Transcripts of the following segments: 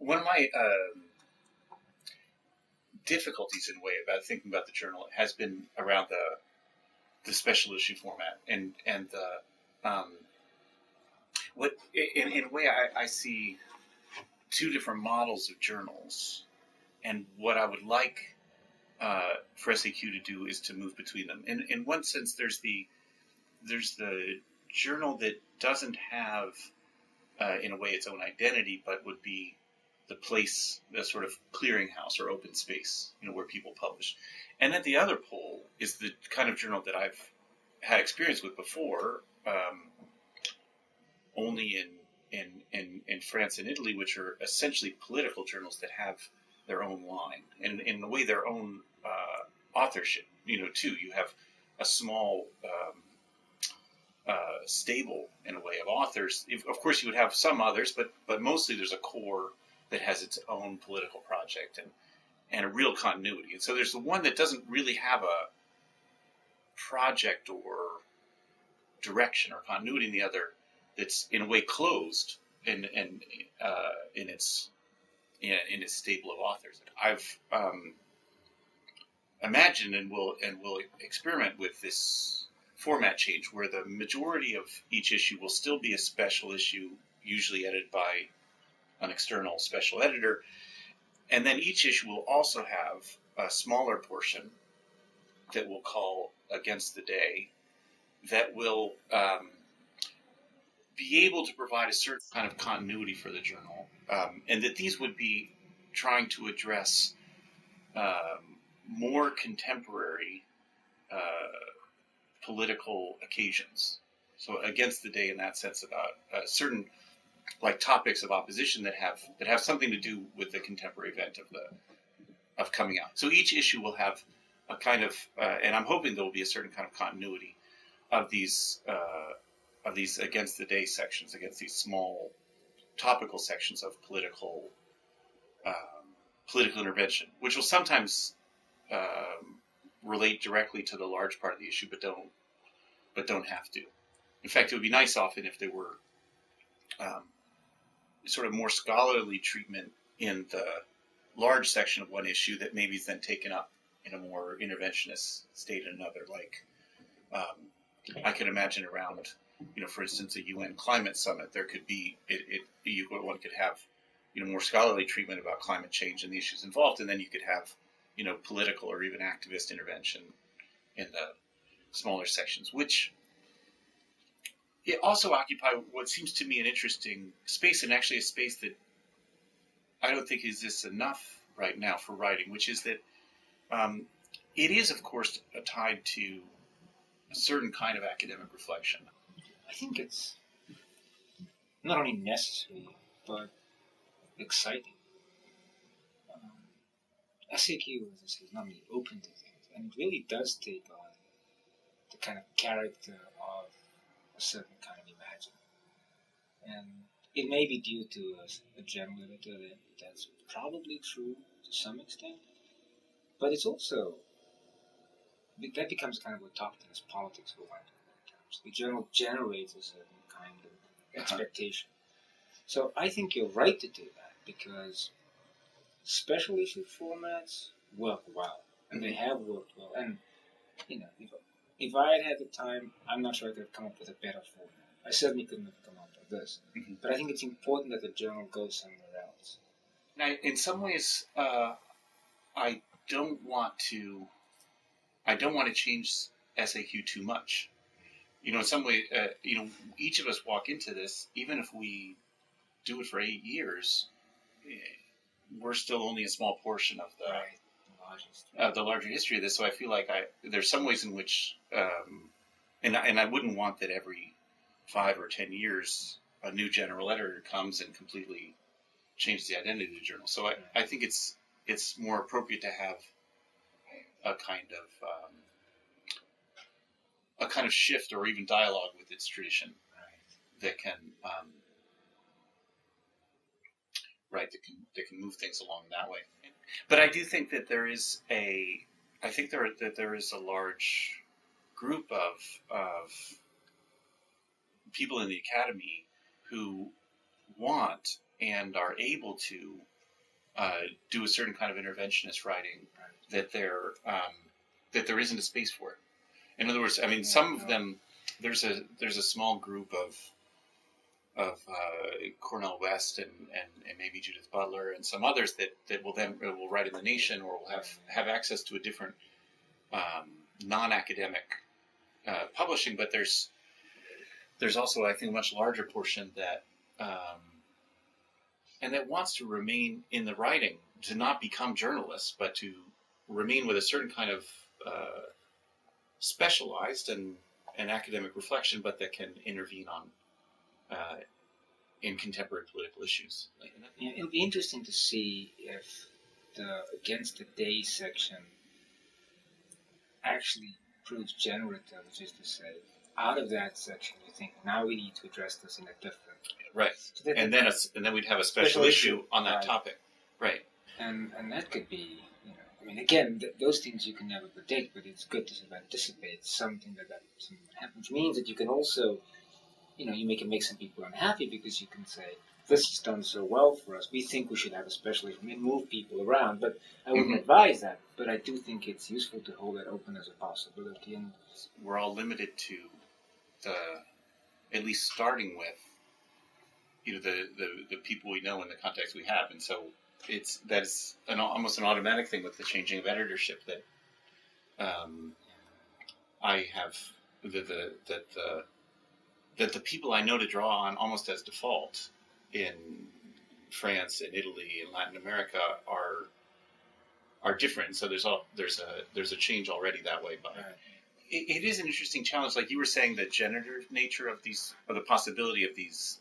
one of my difficulties in a way about thinking about the journal has been around the special issue format and the what in a way I see two different models of journals, and what I would like for SAQ to do is to move between them. In one sense, there's the journal that doesn't have in a way its own identity, but would be the place, the sort of clearinghouse or open space, where people publish. And at the other pole is the kind of journal that I've had experience with before, only in France and Italy, which are essentially political journals that have their own line and in a way their own authorship. Too, you have a small stable in a way of authors. Of course, you would have some others, but mostly there's a core that has its own political project and a real continuity. And so there's the one that doesn't really have a project or direction or continuity, and the other that's in a way closed in its stable of authors. I've imagined and will experiment with this format change where the majority of each issue will still be a special issue, usually edited by an external special editor, and then each issue will also have a smaller portion that we'll call Against the Day, that will be able to provide a certain kind of continuity for the journal, and that these would be trying to address more contemporary political occasions. So Against the Day, in that sense, about certain topics of opposition that have something to do with the contemporary event of coming out. So each issue will have a kind of, and I'm hoping there will be a certain kind of continuity of these Against the Day sections, against these small topical sections of political intervention, which will sometimes relate directly to the large part of the issue, but don't have to. In fact, it would be nice often if there were sort of more scholarly treatment in the large section of one issue that maybe is then taken up in a more interventionist state in another. Like I could imagine around, for instance, a UN climate summit, there could be one could have more scholarly treatment about climate change and the issues involved, and then you could have political or even activist intervention in the smaller sections, which it also occupy what seems to me an interesting space, and actually a space that I don't think exists enough right now for writing, which is that it is, of course, tied to a certain kind of academic reflection. I think it's not only necessary, but exciting. SAQ, as I say, is not only open to things, and it really does take on the kind of character of a certain kind of imagining. And it may be due to a general editor that's probably true to some extent, but it's also, that becomes kind of what talked in as politics for want of better terms. The journal generates a certain kind of expectation. So I think you're right to do that, because special issue formats work well, and they have worked well. And if I had the time, I'm not sure I could have come up with a better format. I certainly couldn't have come up with this. Mm-hmm. But I think it's important that the journal goes somewhere else. Now, in some ways, I don't want to change SAQ too much. In some way, each of us walk into this, even if we do it for 8 years, we're still only a small portion of the larger history of this. So I feel like there's some ways in which, and I wouldn't want that every 5 or 10 years a new general editor comes and completely changes the identity of the journal. So I think it's more appropriate to have a kind of shift or even dialogue with its tradition, that can that can move things along that way. But I do think that there is a large group of people in the academy who want and are able to do a certain kind of interventionist writing, that there isn't a space for it. In other words, I mean, some of them, there's a small group of Cornel West and maybe Judith Butler and some others that will write in the Nation, or will have access to a different non-academic publishing. But there's also, I think, a much larger portion that and that wants to remain in the writing, to not become journalists, but to remain with a certain kind of specialized and academic reflection, but that can intervene on in contemporary political issues. It'll be interesting to see if the Against the Day section actually proves generative, which is to say, out of that section, you think, now we need to address this in a different right, so and then we'd have a special issue on that topic, right? And that could be, I mean, again, those things you can never predict, but it's good to sort of anticipate something that happens. Means that you can also, you can make some people unhappy, because you can say, this is done so well for us, we think we should have a special issue and move people around. But I wouldn't advise that, but I do think it's useful to hold that open as a possibility. And we're all limited to at least starting with, the people we know in the context we have, and so that's almost an automatic thing with the changing of editorship, that I have that the people I know to draw on almost as default in France and Italy and Latin America are different. So there's a change already that way. But it is an interesting challenge, like you were saying, the generative nature of these, or the possibility of these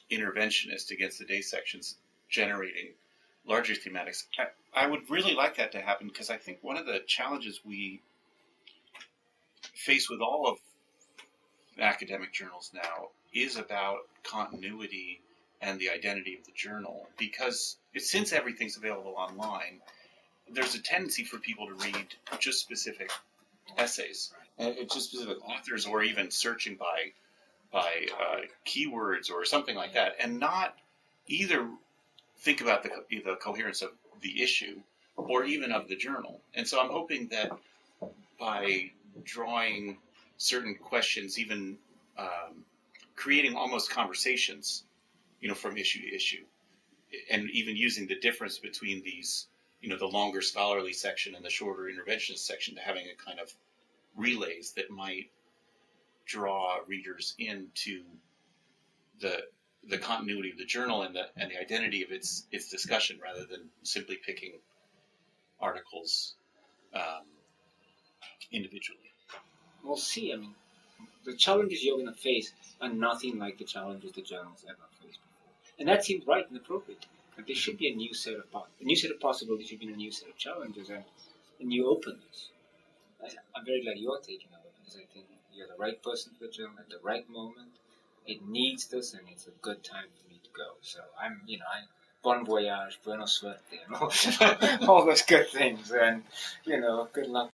interventionist Against the Day sections generating larger thematics. I would really like that to happen, because I think one of the challenges we face with all of academic journals now is about continuity and the identity of the journal, because since everything's available online, there's a tendency for people to read just specific essays, just specific authors, or even searching by keywords or something like that, and not either think about the coherence of the issue or even of the journal. And so I'm hoping that by drawing certain questions, even creating almost conversations, from issue to issue, and even using the difference between these, the longer scholarly section and the shorter interventionist section, to having a kind of relays that might draw readers into the continuity of the journal and the identity of its discussion, rather than simply picking articles individually. We'll see. I mean, the challenges you're going to face are nothing like the challenges the journals ever faced before, and that seems right and appropriate. Like, there should be a new set of possibilities, should be a new set of challenges, and a new openness. I'm very glad you're taking over, because I think you're the right person for the journal at the right moment. It needs this, and it's a good time for me to go. So I'm, bon voyage, buena suerte, and all those good things, and good luck.